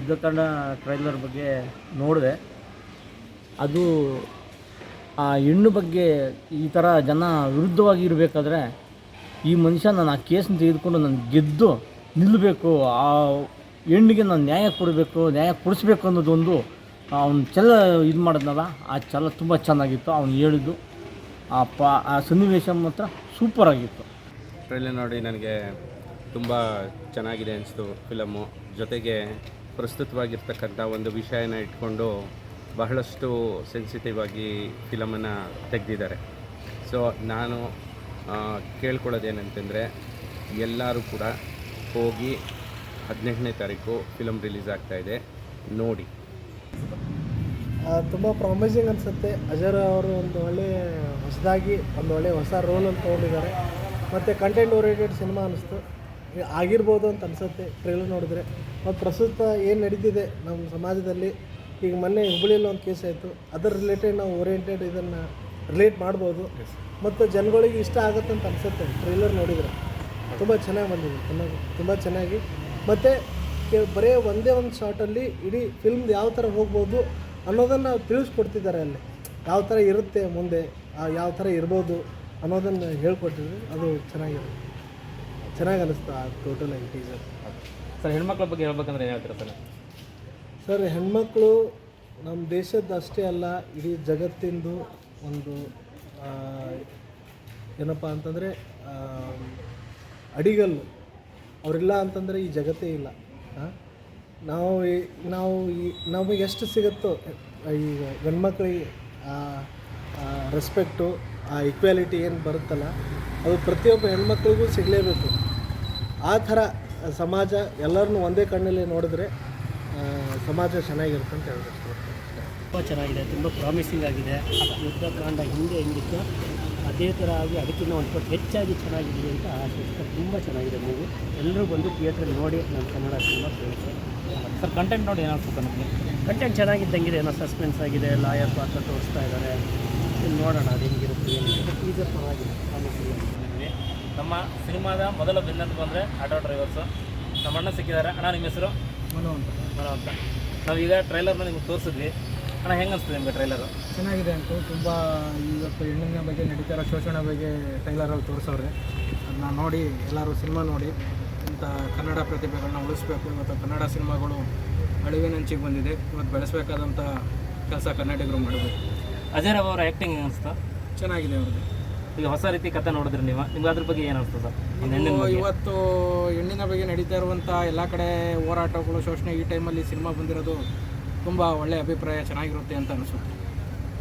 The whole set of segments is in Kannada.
ಯುದ್ಧಕಾಂಡ ಟ್ರೈಲರ್ ಬಗ್ಗೆ ನೋಡಿದೆ. ಅದು ಆ ಹೆಣ್ಣು ಬಗ್ಗೆ ಈ ಥರ ಜನ ವಿರುದ್ಧವಾಗಿ ಇರಬೇಕಾದ್ರೆ ಈ ಮನುಷ್ಯ ನಾನು ಆ ಕೇಸನ್ನ ತೆಗೆದುಕೊಂಡು ನಾನು ಗೆದ್ದು ನಿಲ್ಲಬೇಕು, ಆ ಹೆಣ್ಣಿಗೆ ನಾನು ನ್ಯಾಯ ಕೊಡಬೇಕು, ನ್ಯಾಯ ಕೊಡಿಸ್ಬೇಕು ಅನ್ನೋದೊಂದು ಅವ್ನು ಛಲ ಇದು ಮಾಡಿದ್ನಲ್ಲ, ಆ ಛಲ ತುಂಬ ಚೆನ್ನಾಗಿತ್ತು. ಅವ್ನು ಹೇಳಿದ್ದು ಆ ಸನ್ನಿವೇಶ ಮಾತ್ರ ಸೂಪರಾಗಿತ್ತು. ಟ್ರೈಲರ್ ನೋಡಿ ನನಗೆ ತುಂಬ ಚೆನ್ನಾಗಿದೆ ಅನಿಸ್ತು ಫಿಲಮ್ಮು. ಜೊತೆಗೆ ಪ್ರಸ್ತುತವಾಗಿರ್ತಕ್ಕಂಥ ಒಂದು ವಿಷಯನ ಇಟ್ಕೊಂಡು ಬಹಳಷ್ಟು ಸೆನ್ಸಿಟಿವ್ ಆಗಿ ಫಿಲಮನ್ನು ತೆಗೆದಿದ್ದಾರೆ. ಸೊ ನಾನು ಕೇಳ್ಕೊಳ್ಳೋದೇನಂತಂದರೆ ಎಲ್ಲರೂ ಕೂಡ ಹೋಗಿ 18ನೇ ತಾರೀಕು ಫಿಲಮ್ ರಿಲೀಸ್ ಆಗ್ತಾಯಿದೆ, ನೋಡಿ. ತುಂಬ ಪ್ರಾಮಿಸಿಂಗ್ ಅನಿಸುತ್ತೆ. ಅಜರ್ ಅವರು ಒಂದು ಒಳ್ಳೆ ಹೊಸ ರೋಲನ್ನು ತೊಗೊಂಡಿದ್ದಾರೆ. ಮತ್ತು ಕಂಟೆಂಟ್ ಓರಿಯೆಂಟೆಡ್ ಸಿನಿಮಾ ಅನ್ನಿಸ್ತು, ಆಗಿರ್ಬೋದು ಅಂತ ಅನಿಸುತ್ತೆ ಟ್ರೈಲರ್ ನೋಡಿದ್ರೆ. ಮತ್ತು ಪ್ರಸ್ತುತ ಏನು ನಡೀತಿದೆ ನಮ್ಮ ಸಮಾಜದಲ್ಲಿ, ಈಗ ಮೊನ್ನೆ ಹುಬ್ಬಳ್ಳಿಯಲ್ಲಿ ಒಂದು ಕೇಸ್ ಆಯಿತು, ಅದರ ರಿಲೇಟೆಡ್ ನಾವು ಓರಿಯೆಂಟೆಡ್ ಇದನ್ನು ರಿಲೇಟ್ ಮಾಡ್ಬೋದು ಮತ್ತು ಜನಗಳಿಗೆ ಇಷ್ಟ ಆಗುತ್ತೆ ಅಂತ ಅನಿಸುತ್ತೆ ಟ್ರೈಲರ್ ನೋಡಿದರೆ. ತುಂಬ ಚೆನ್ನಾಗಿ ಬಂದಿದೆ, ತುಂಬ ಚೆನ್ನಾಗಿ. ಮತ್ತು ಬರೀ ಒಂದೇ ಒಂದು ಶಾರ್ಟಲ್ಲಿ ಇಡೀ ಫಿಲ್ಮ್ದು ಯಾವ ಥರ ಹೋಗ್ಬೋದು ಅನ್ನೋದನ್ನು ತಿಳಿಸ್ಕೊಡ್ತಿದ್ದಾರೆ. ಅಲ್ಲಿ ಯಾವ ಥರ ಇರುತ್ತೆ ಮುಂದೆ, ಯಾವ ಥರ ಇರ್ಬೋದು ಅನ್ನೋದನ್ನು ಹೇಳ್ಕೊಟ್ಟಿದ್ರು. ಅದು ಚೆನ್ನಾಗಿ ಅನ್ನಿಸ್ತು ಆ ಟೋಟಲಾಗಿ ಟೀಸರ್. ಸರ್, ಹೆಣ್ಮಕ್ಳ ಬಗ್ಗೆ ಹೇಳ್ಬೇಕಂದ್ರೆ ಏನು ಹೇಳ್ತೀರಾ ಸರ್? ಸರ್, ಹೆಣ್ಮಕ್ಳು ನಮ್ಮ ದೇಶದ ಅಷ್ಟೇ ಅಲ್ಲ, ಇಡೀ ಜಗತ್ತಿಂದು ಒಂದು ಏನಪ್ಪ ಅಂತಂದರೆ ಅಡಿಗಲ್ಲು. ಅವರಿಲ್ಲ ಅಂತಂದರೆ ಈ ಜಗತ್ತೇ ಇಲ್ಲ. ನಮಗೆ ಎಷ್ಟು ಸಿಗುತ್ತೋ ಈಗ ಗಂಡ್ಮಕ್ಳಿಗೆ ರೆಸ್ಪೆಕ್ಟು, ಆ ಈಕ್ವಾಲಿಟಿ ಏನು ಬರುತ್ತಲ್ಲ, ಅದು ಪ್ರತಿಯೊಬ್ಬ ಹೆಣ್ಮಕ್ಳಿಗೂ ಸಿಗಲೇಬೇಕು. ಆ ಥರ ಸಮಾಜ ಎಲ್ಲರನ್ನೂ ಒಂದೇ ಕಣ್ಣಲ್ಲಿ ನೋಡಿದ್ರೆ ಸಮಾಜ ಚೆನ್ನಾಗಿರುತ್ತೆ ಅಂತ ಹೇಳ್ಬೇಕು. ತುಂಬ ಚೆನ್ನಾಗಿದೆ, ತುಂಬ ಪ್ರಾಮಿಸಿಂಗ್ ಆಗಿದೆ. ಯುದ್ಧಕಾಂಡ ಹಿಂದೆ ಹೆಂಗಿತ್ತು ಅದೇ ಥರ ಆಗಿ ಅದಕ್ಕಿಂತ ಒಂದು ಪಟ್ಟು ಹೆಚ್ಚಾಗಿ ಚೆನ್ನಾಗಿದೆ ಅಂತ ಆಶಿಸ್ತಾ. ತುಂಬ ಚೆನ್ನಾಗಿದೆ ಮೂವಿ. ಎಲ್ಲರೂ ಬಂದು ಥಿಯೇಟ್ರಲ್ಲಿ ನೋಡಿ ನಮ್ಮ Kannada cinema friends. Sir, content ನೋಡಿ ಏನು ಅನ್ಸುತ್ತೆ ನಮಗೆ? ಕಂಟೆಂಟ್ ಚೆನ್ನಾಗಿದ್ದಂಗಿದೆ, ಏನೋ ಸಸ್ಪೆನ್ಸ್ ಆಗಿದೆ, ಲಾಯರ್ ಪಾತ್ರ ತೋರಿಸ್ತಾ ಇದ್ದಾರೆ. ನೋಡೋಣ ಅದು ಹೆಂಗಿರುತ್ತೆ ಏನಿರುತ್ತೆ. ಟೀಸರ್ ಪರವಾಗಿಲ್ಲ, ಪ್ರಾಮಿಸಿಂಗ್ ಆಗಿದೆ. ನಮ್ಮ ಸಿನಿಮಾದ ಮೊದಲ ಬಿನ್ನಂತ ಬಂದರೆ ಆಟೋ ಡ್ರೈವರ್ಸು. ನಮ್ಮ ಅಣ್ಣ ಸಿಕ್ಕಿದ್ದಾರೆ. ಅಣ್ಣ, ನಿಮ್ಮ ಹೆಸರು? ಮನೋ ಅಂತ. ನಾವೀಗ ಟ್ರೈಲರ್ನ ನಿಮ್ಗೆ ತೋರಿಸಿದ್ವಿ. ಅಣ್ಣ, ಹೆಂಗೆ ಅನಿಸ್ತದೆ ನಿಮಗೆ ಟ್ರೈಲರು? ಚೆನ್ನಾಗಿದೆ ಅಂತು. ತುಂಬ ಇವತ್ತು ಹೆಣ್ಣಿನ ಬಗ್ಗೆ ನಡೀತಾರೋ ಶೋಷಣೆ ಬಗ್ಗೆ ಟ್ರೈಲರಲ್ಲಿ ತೋರಿಸೋರೆ. ಅದನ್ನ ನೋಡಿ ಎಲ್ಲರೂ ಸಿನಿಮಾ ನೋಡಿ ಇಂಥ ಕನ್ನಡ ಪ್ರತಿಭೆಗಳನ್ನ ಉಳಿಸ್ಬೇಕು. ಇವತ್ತು ಕನ್ನಡ ಸಿನಿಮಾಗಳು ಅಳಿವಿನಂಚಿಗೆ ಬಂದಿದೆ. ಇವತ್ತು ಬೆಳೆಸಬೇಕಾದಂಥ ಕೆಲಸ ಕನ್ನಡಿಗರು ಮಾಡಬೇಕು. ಅಜಯ್ ಅವರ ಆ್ಯಕ್ಟಿಂಗ್ ಅನಿಸ್ತಾ? ಚೆನ್ನಾಗಿದೆ ಅವ್ರದ್ದು. ಈಗ ಹೊಸ ರೀತಿ ಕಥೆ ನೋಡಿದ್ರಿ ನೀವು, ನಿಮ್ಗೆ ಅದ್ರ ಬಗ್ಗೆ ಏನು ಅನಿಸ್ತದೆ ಸರ್? ಇವತ್ತು ಹೆಣ್ಣಿನ ಬಗ್ಗೆ ನಡೀತಾ ಇರುವಂಥ ಎಲ್ಲ ಕಡೆ ಹೋರಾಟಗಳು, ಶೋಷಣೆ, ಈ ಟೈಮಲ್ಲಿ ಸಿನಿಮಾ ಬಂದಿರೋದು ತುಂಬ ಒಳ್ಳೆಯ ಅಭಿಪ್ರಾಯ, ಚೆನ್ನಾಗಿರುತ್ತೆ ಅಂತ ಅನಿಸುತ್ತೆ.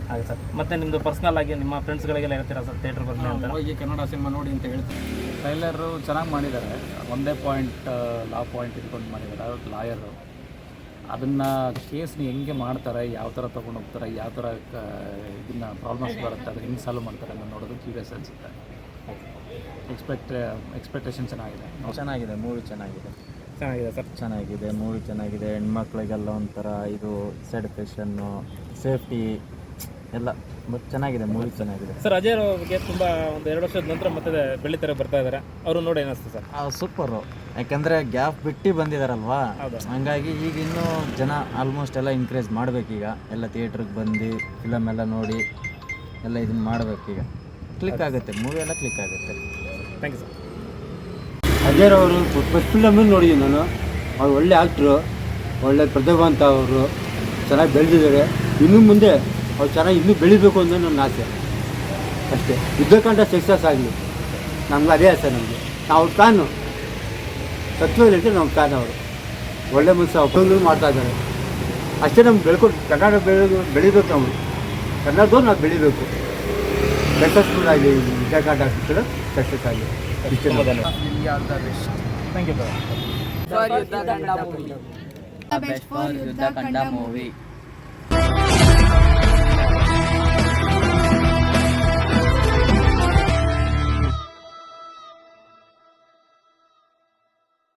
ಹಾಗೆ ಸರ್. ಮತ್ತು ನಿಮ್ಮದು ಪರ್ಸ್ನಲ್ ಆಗಿ ನಿಮ್ಮ ಫ್ರೆಂಡ್ಸ್ಗಳಿಗೆಲ್ಲ ಹೇಳ್ತೀರಾ ಸರ್ ಥಿಯೇಟ್ರ್ ಬರ್ಲಿ ಅಂತ? ಹೋಗಿ ಕನ್ನಡ ಸಿನಿಮಾ ನೋಡಿ ಅಂತ ಹೇಳ್ತೀನಿ. ಟ್ರೈಲರು ಚೆನ್ನಾಗಿ ಮಾಡಿದ್ದಾರೆ. ಒಂದೇ ಪಾಯಿಂಟ್ ಇಟ್ಕೊಂಡು ಮಾಡಿದ್ದಾರೆ. ಲಾಯರು ಅದನ್ನು ಕೇಸ್ನ ಹೆಂಗೆ ಮಾಡ್ತಾರೆ, ಯಾವ ಥರ ತೊಗೊಂಡು ಹೋಗ್ತಾರೆ, ಯಾವ ಥರ ಇದನ್ನು ಪ್ರಾಬ್ಲಮ್ಸ್ ಬರುತ್ತೆ, ಅದು ಹೆಂಗೆ ಸಾಲ್ವ್ ಮಾಡ್ತಾರೆ ಅನ್ನೋ ನೋಡೋದು ಕ್ಯೂರಿಯಸ್ ಅನಿಸುತ್ತೆ. ಎಕ್ಸ್ಪೆಕ್ಟೇಷನ್ ಚೆನ್ನಾಗಿದೆ. ಮೂವಿ ಚೆನ್ನಾಗಿದೆ ಸರ್. ಚೆನ್ನಾಗಿದೆ ಮೂವಿ ಚೆನ್ನಾಗಿದೆ. ಹೆಣ್ಮಕ್ಳಿಗೆಲ್ಲ ಒಂಥರ ಇದು ಸ್ಯಾಟಿಸ್ಫ್ಯಾಕ್ಷನ್ನು, ಸೇಫ್ಟಿ ಎಲ್ಲ ಚೆನ್ನಾಗಿದೆ. ಮೂವಿ ಚೆನ್ನಾಗಿದೆ ಸರ್. ಅಜಯ್ ಅವ್ರ ಬಗ್ಗೆ ತುಂಬ ಒಂದು 2 ವರ್ಷದ ನಂತರ ಮತ್ತೆ ಬೆಳ್ಳಿತೆರೆ ಬರ್ತಾ ಇದ್ದಾರೆ. ಅವರು ನೋಡಿ ಏನಿಸ್ತು ಸರ್? ಸೂಪರು. ಯಾಕೆಂದರೆ ಗ್ಯಾಪ್ ಬಿಟ್ಟು ಬಂದಿದ್ದಾರಲ್ವಾ, ಹಂಗಾಗಿ ಈಗ ಇನ್ನೂ ಜನ ಆಲ್ಮೋಸ್ಟ್ ಎಲ್ಲ ಇನ್ಕ್ರೇಜ್ ಮಾಡಬೇಕೀಗ. ಎಲ್ಲ ಥಿಯೇಟ್ರಿಗೆ ಬಂದು ಫಿಲಮ್ ಎಲ್ಲ ನೋಡಿ ಎಲ್ಲ ಇದನ್ನು ಮಾಡಬೇಕೀಗ. ಕ್ಲಿಕ್ ಆಗುತ್ತೆ, ಮೂವಿ ಎಲ್ಲ ಕ್ಲಿಕ್ ಆಗುತ್ತೆ. Thank you sir. ಅಜಯ್ ಅವರು ಫಸ್ಟ್ ಫಿಲಮನ್ನು ನೋಡಿದ್ದೀನಿ ನಾನು. ಅವ್ರು ಒಳ್ಳೆ ಆ್ಯಕ್ಟ್ರು, ಒಳ್ಳೆ ಪ್ರತಿಭಾವಂತ ಅವರು, ಚೆನ್ನಾಗಿ ಬೆಳೆದಿದ್ದಾರೆ. ಇನ್ನು ಮುಂದೆ ಅವ್ರು ಚೆನ್ನಾಗಿ ಇನ್ನೂ ಬೆಳಿಬೇಕು ಅನ್ನೋ ನನ್ನ ಆಸೆ ಅಷ್ಟೇ. ಯುದ್ಧಕಾಂಡ ಸಕ್ಸಸ್ ಆಗಲಿ, ನಮ್ಗೆ ಅದೇ ಆಸೆ. ನಮಗೆ ನಾವು ಫ್ಯಾನು, ಸತ್ವದಲ್ಲಿ ನಮ್ಮ ಫ್ಯಾನ್. ಅವರು ಒಳ್ಳೆ ಮನಸ್ಸು ಒಬ್ಬರು ಮಾಡ್ತಾ ಇದ್ದಾರೆ ಅಷ್ಟೇ. ನಮ್ಗೆ ಕನ್ನಡ ಬೆಳಿಬೇಕು. ನಾವು ಕನ್ನಡದವ್ರು ನಾವು ಬೆಳಿಬೇಕು. ಸಕ್ಸಸ್ಫುಲ್ ಆಗಲಿ ಯುದ್ಧಕಾಂಡ ಸಕ್ಸಸ್ ಆಗಲಿ. Thank you sir. Best for Yuddhakhanda movie.